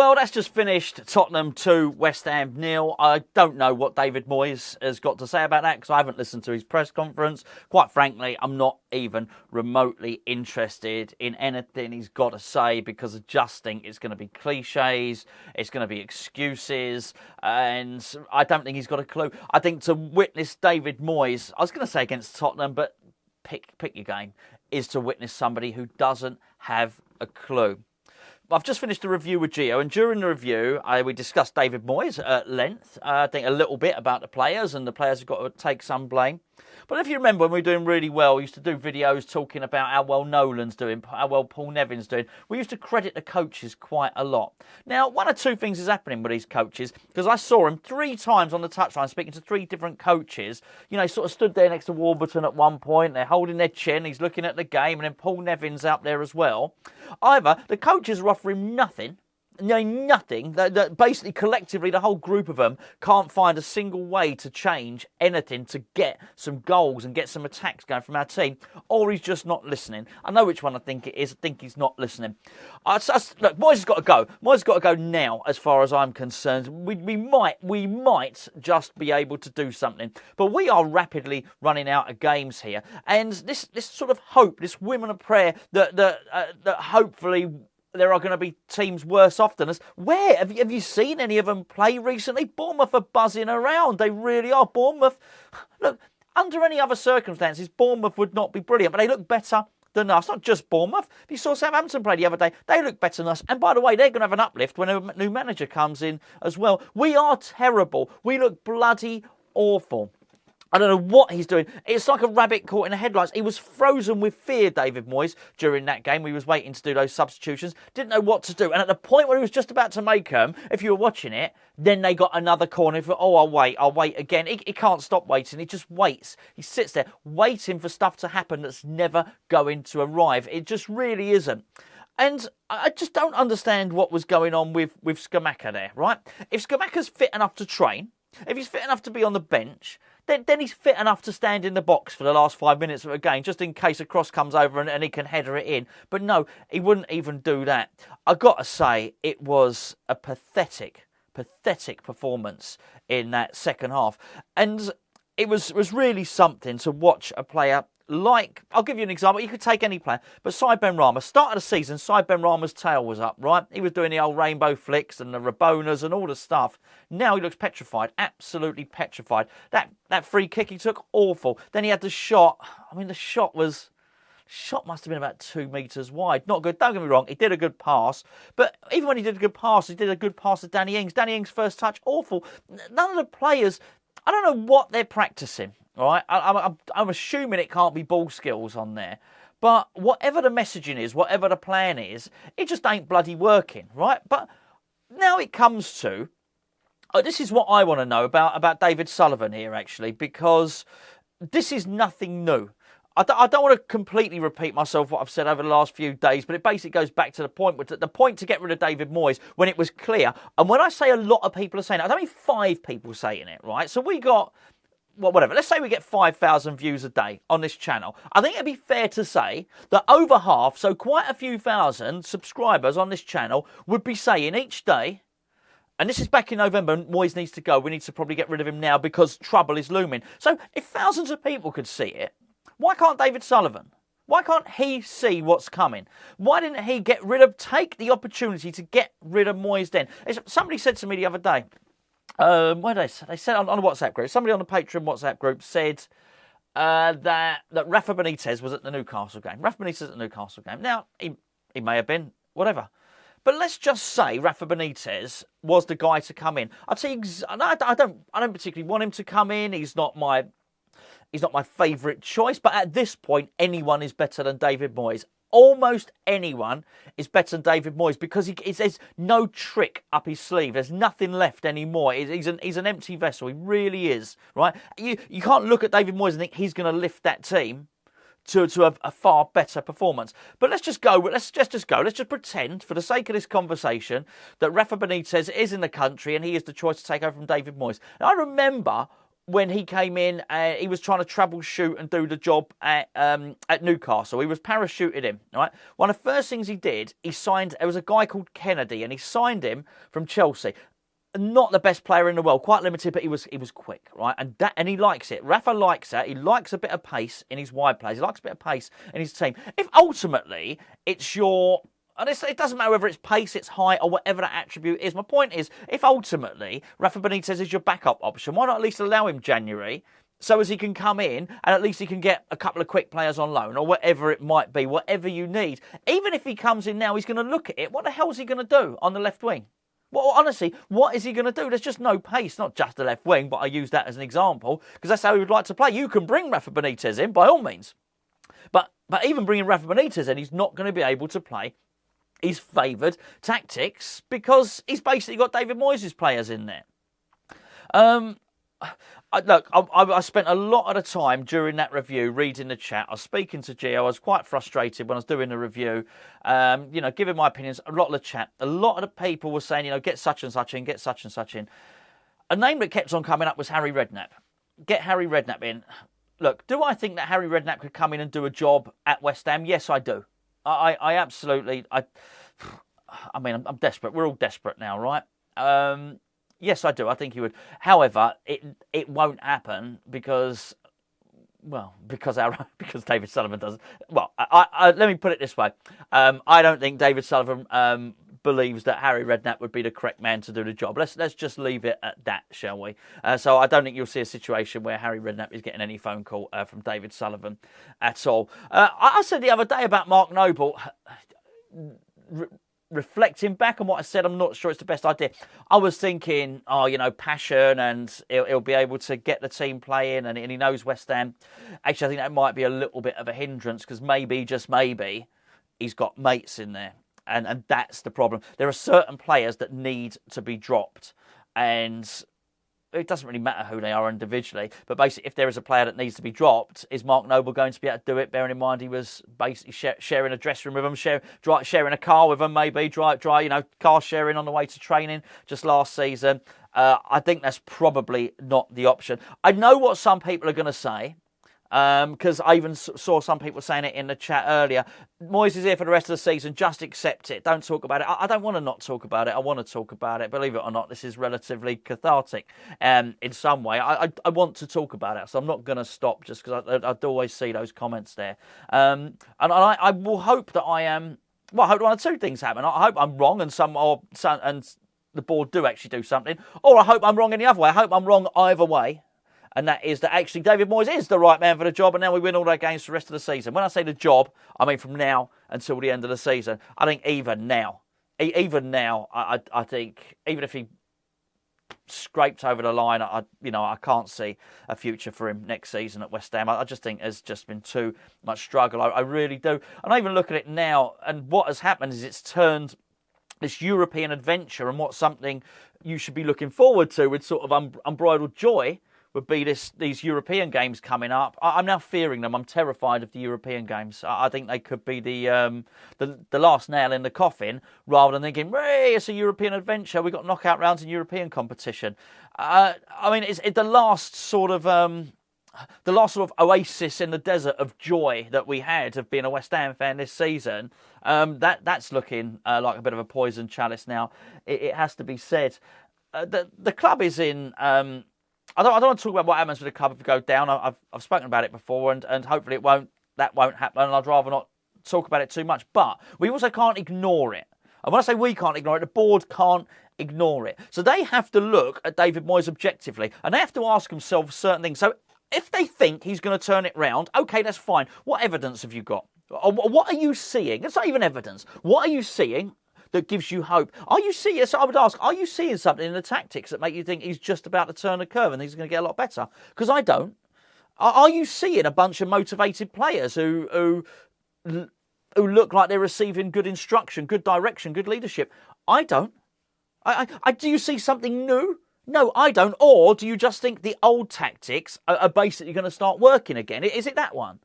Well, that's just finished. Tottenham 2, West Ham 0. I don't know what David Moyes has got to say about that because I haven't listened to his press conference. Quite frankly, I'm not even remotely interested in anything he's got to say because I just think it's going to be cliches, it's going to be excuses, and I don't think he's got a clue. I think to witness David Moyes, I was going to say against Tottenham, but pick your game, is to witness somebody who doesn't have a clue. I've just finished a review with Gio, and during the review, we discussed David Moyes at length. I think a little bit about the players, and the players have got to take some blame. But if you remember, when we were doing really well, we used to do videos talking about how well Nolan's doing, how well Paul Nevin's doing. We used to credit the coaches quite a lot. Now, one or two things is happening with these coaches, because I saw him 3 times on the touchline speaking to 3 different coaches. You know, he sort of stood there next to Warburton at one point. They're holding their chin. He's looking at the game, and then Paul Nevin's out there as well. Either the coaches are offering nothing. Nothing. That basically, collectively, the whole group of them can't find a single way to change anything to get some goals and get some attacks going from our team, or he's just not listening. I know which one I think it is. I think he's not listening. Look, Moyes has got to go. Moyes has got to go now, as far as I'm concerned. We might just be able to do something, but we are rapidly running out of games here, and this sort of hope, this women of prayer that hopefully there are going to be teams worse off than us. Where? Have you seen any of them play recently? Bournemouth are buzzing around. They really are. Bournemouth, look, under any other circumstances, Bournemouth would not be brilliant, but they look better than us. Not just Bournemouth. If you saw Southampton play the other day, they look better than us. And by the way, they're going to have an uplift when a new manager comes in as well. We are terrible. We look bloody awful. I don't know what he's doing. It's like a rabbit caught in the headlights. He was frozen with fear, David Moyes, during that game. He was waiting to do those substitutions. Didn't know what to do. And at the point where he was just about to make them, if you were watching it, then they got another corner. He thought, oh, I'll wait again. He can't stop waiting. He just waits. He sits there waiting for stuff to happen that's never going to arrive. It just really isn't. And I just don't understand what was going on with Scamacca there, right? If Scamacca's fit enough to train, if he's fit enough to be on the bench, then he's fit enough to stand in the box for the last 5 minutes of a game, just in case a cross comes over and he can header it in. But no, he wouldn't even do that. I've got to say, it was a pathetic performance in that second half. And it was really something to watch a player like, I'll give you an example. You could take any player, but Saïd Benrahma, start of the season, Saïd Benrahma's tail was up, right? He was doing the old rainbow flicks and the Rabonas and all the stuff. Now he looks petrified, absolutely petrified. That free kick he took, awful. Then he had the shot. I mean, the shot must have been about 2 metres wide. Not good, don't get me wrong, he did a good pass. But even when he did a good pass, he did a good pass to Danny Ings. Danny Ings' first touch, awful. None of the players, I don't know what they're practising. All right, I'm assuming it can't be ball skills on there. But whatever the messaging is, whatever the plan is, it just ain't bloody working, right? But now it comes to, this is what I want to know about David Sullivan here, actually, because this is nothing new. I don't want to completely repeat myself what I've said over the last few days, but it basically goes back to the point to get rid of David Moyes when it was clear. And when I say a lot of people are saying it, I don't mean 5 people saying it, right? So we got, well, whatever. Let's say we get 5,000 views a day on this channel. I think it'd be fair to say that over half, so quite a few thousand subscribers on this channel would be saying each day, and this is back in November, Moyes needs to go. We need to probably get rid of him now because trouble is looming. So if thousands of people could see it, why can't David Sullivan? Why can't he see what's coming? Why didn't he take the opportunity to get rid of Moyes then? Somebody said to me the other day, what did they said on a WhatsApp group, somebody on the Patreon WhatsApp group said that Rafa Benitez was at the Newcastle game. Rafa Benitez at the Newcastle game. Now, he may have been, whatever. But let's just say Rafa Benitez was the guy to come in. I'd say, I don't particularly want him to come in. He's not my favourite choice, but at this point, anyone is better than David Moyes. Almost anyone is better than David Moyes because there's no trick up his sleeve. There's nothing left anymore. He's an empty vessel. He really is, right? You can't look at David Moyes and think he's going to lift that team to a far better performance. But let's just go. Let's just go. Let's just pretend, for the sake of this conversation, that Rafa Benitez is in the country and he is the choice to take over from David Moyes. And I remember when he came in, he was trying to troubleshoot and do the job at Newcastle. He was parachuted in, right? One of the first things he did, there was a guy called Kennedy, and he signed him from Chelsea. Not the best player in the world, quite limited, but he was quick, right? And he likes it. Rafa likes that. He likes a bit of pace in his wide plays. He likes a bit of pace in his team. If ultimately it's and it doesn't matter whether it's pace, it's height, or whatever that attribute is. My point is, if ultimately Rafa Benitez is your backup option, why not at least allow him January so as he can come in and at least he can get a couple of quick players on loan or whatever it might be, whatever you need. Even if he comes in now, he's going to look at it. What the hell is he going to do on the left wing? Well, honestly, what is he going to do? There's just no pace, not just the left wing, but I use that as an example because that's how he would like to play. You can bring Rafa Benitez in, by all means. But even bringing Rafa Benitez in, he's not going to be able to play his favoured tactics because he's basically got David Moyes' players in there. I spent a lot of the time during that review reading the chat. I was speaking to Gio. I was quite frustrated when I was doing the review, giving my opinions. A lot of the chat, a lot of the people were saying, get such and such in, get such and such in. A name that kept on coming up was Harry Redknapp. Get Harry Redknapp in. Look, do I think that Harry Redknapp could come in and do a job at West Ham? Yes, I do. I absolutely... I'm desperate. We're all desperate now, right? Yes, I do. I think he would. However, it won't happen because David Sullivan doesn't. Well, let me put it this way. I don't think David Sullivan believes that Harry Redknapp would be the correct man to do the job. Let's just leave it at that, shall we? So I don't think you'll see a situation where Harry Redknapp is getting any phone call from David Sullivan at all. I said the other day about Mark Noble. Reflecting back on what I said, I'm not sure it's the best idea. I was thinking, passion, and he'll be able to get the team playing, and he knows West Ham. Actually, I think that might be a little bit of a hindrance because maybe, just maybe, he's got mates in there, and that's the problem. There are certain players that need to be dropped, and it doesn't really matter who they are individually, but basically if there is a player that needs to be dropped, is Mark Noble going to be able to do it, bearing in mind he was basically sharing a dressing room with them, sharing a car with them, maybe, car sharing on the way to training just last season. I think that's probably not the option. I know what some people are going to say, because I even saw some people saying it in the chat earlier. Moyes is here for the rest of the season. Just accept it. Don't talk about it. I don't want to not talk about it. I want to talk about it. Believe it or not, this is relatively cathartic in some way. I want to talk about it, so I'm not going to stop just because I do always see those comments there. And I will hope that I am... Well, I hope one of two things happen. I hope I'm wrong and the board do actually do something, or I hope I'm wrong in the other way. I hope I'm wrong either way. And that is that actually David Moyes is the right man for the job, and now we win all our games for the rest of the season. When I say the job, I mean from now until the end of the season. I think even now, I think even if he scraped over the line, I can't see a future for him next season at West Ham. I just think there's just been too much struggle. I really do. And I even look at it now, and what has happened is it's turned this European adventure, and what's something you should be looking forward to with sort of unbridled joy would be these European games coming up. I'm now fearing them. I'm terrified of the European games. I think they could be the last nail in the coffin, rather than thinking, "Hey, it's a European adventure. We've got knockout rounds in European competition." It's the last sort of oasis in the desert of joy that we had of being a West Ham fan this season. That's looking like a bit of a poison chalice now. It has to be said. The club is in. I don't want to talk about what happens with the club if we go down. I've spoken about it before, and hopefully that won't happen, and I'd rather not talk about it too much. But we also can't ignore it. And when I say we can't ignore it, the board can't ignore it. So they have to look at David Moyes objectively, and they have to ask themselves certain things. So if they think he's going to turn it round, okay, that's fine. What evidence have you got? Or what are you seeing? It's not even evidence. What are you seeing that gives you hope? Are you seeing, so I would ask, are you seeing something in the tactics that make you think he's just about to turn a curve and he's going to get a lot better? Because I don't. Are you seeing a bunch of motivated players who look like they're receiving good instruction, good direction, good leadership? I don't. Do you see something new? No, I don't. Or do you just think the old tactics are basically going to start working again? Is it that one?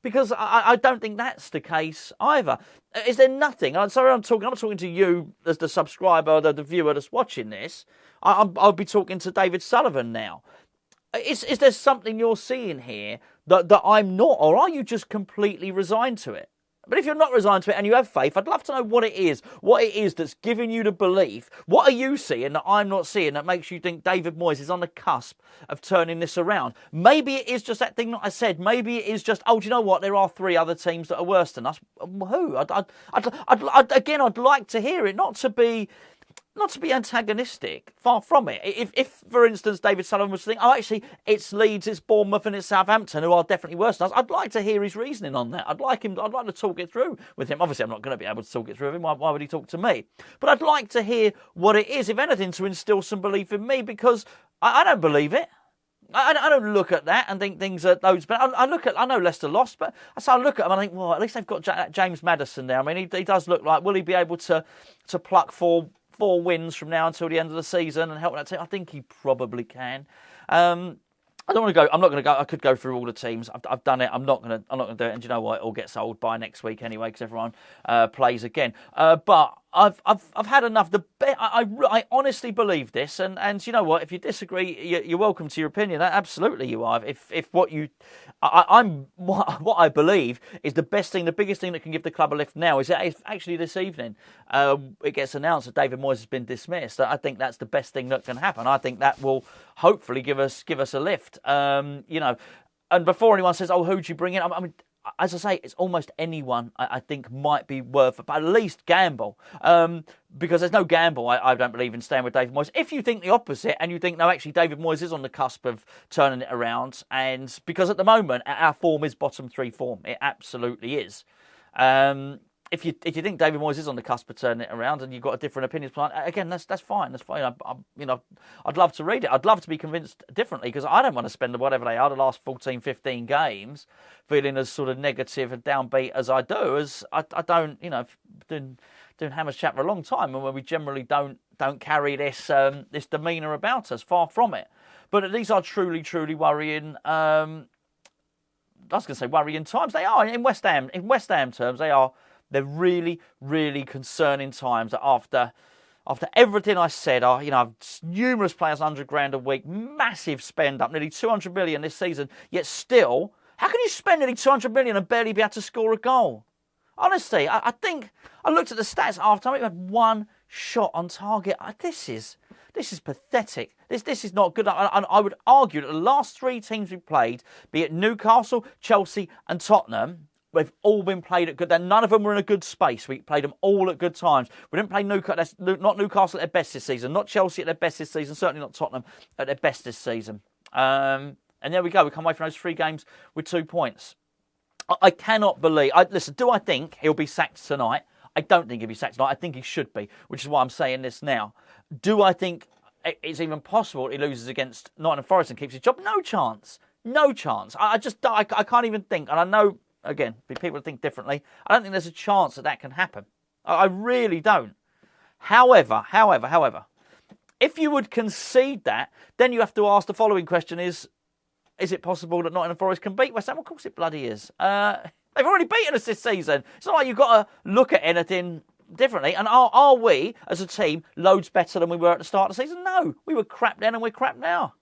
Because I don't think that's the case either. Is there nothing? I'm sorry, I'm talking to you as the subscriber, the viewer that's watching this. I'll be talking to David Sullivan now. Is there something you're seeing here that I'm not, or are you just completely resigned to it? But if you're not resigned to it and you have faith, I'd love to know what it is that's giving you the belief. What are you seeing that I'm not seeing that makes you think David Moyes is on the cusp of turning this around? Maybe it is just that thing that I said. Maybe it is just, oh, do you know what? There are 3 other teams that are worse than us. Who? I'd like to hear it, not to be antagonistic, far from it. If, for instance, David Sullivan was to think, oh, actually, it's Leeds, it's Bournemouth and it's Southampton who are definitely worse than us, I'd like to hear his reasoning on that. I'd like to talk it through with him. Obviously, I'm not going to be able to talk it through with him. Why would he talk to me? But I'd like to hear what it is, if anything, to instill some belief in me, because I don't believe it. I don't look at that and think things are loads better. I know Leicester lost, but I look at them and I think, well, at least they've got James Maddison there. I mean, he does look like, will he be able to pluck 4 wins from now until the end of the season and help that team? I think he probably can. I don't want to go. I'm not going to go. I could go through all the teams. I've done it. I'm not going to do it. And you know what? It all gets old by next week anyway, because everyone plays again. But I've had enough. I honestly believe this, and you know what? If you disagree, you're welcome to your opinion. Absolutely, you are. If what I believe is the biggest thing that can give the club a lift now is that if actually this evening it gets announced that David Moyes has been dismissed. I think that's the best thing that can happen. I think that will hopefully give us a lift. And before anyone says, "Oh, who'd you bring in?" I mean, as I say, it's almost anyone I think might be worth it, but at least gamble. Because there's no gamble, I don't believe, in staying with David Moyes. If you think the opposite and you think, no, actually, David Moyes is on the cusp of turning it around, and because at the moment, our form is bottom 3 form. It absolutely is. If you think David Moyes is on the cusp of turning it around and you've got a different opinion, again, that's fine. That's fine. I'd love to read it. I'd love to be convinced differently, because I don't want to spend whatever they are, the last 14, 15 games, feeling as sort of negative and downbeat as I do. As I don't, doing Hammers Chat for a long time, and when we generally don't carry this demeanour about us. Far from it. But these are truly, truly worrying. I was going to say worrying times. They are in West Ham. In West Ham terms, they are. They're really, really concerning times. That after everything I said, I've numerous players, $100,000 a week, massive spend up, nearly 200 million this season. Yet still, how can you spend nearly 200 million and barely be able to score a goal? Honestly, I think I looked at the stats after time. We had 1 shot on target. This is pathetic. This is not good. I would argue that the last 3 teams we played, be it Newcastle, Chelsea, and Tottenham, they've all been played at good. None of them were in a good space. We played them all at good times. We didn't play Newcastle. Not Newcastle at their best this season. Not Chelsea at their best this season. Certainly not Tottenham at their best this season. And there we go. We come away from those 3 games with 2 points. I cannot believe. Listen, do I think he'll be sacked tonight? I don't think he'll be sacked tonight. I think he should be, which is why I'm saying this now. Do I think it's even possible he loses against Nottingham Forest and keeps his job? No chance. No chance. I can't even think. And I know, again, people think differently. I don't think there's a chance that can happen. I really don't. However, if you would concede that, then you have to ask the following question: Is it possible that Nottingham Forest can beat West Ham? Of course it bloody is. They've already beaten us this season. It's not like you've got to look at anything differently. And are we, as a team, loads better than we were at the start of the season? No. We were crap then and we're crap now.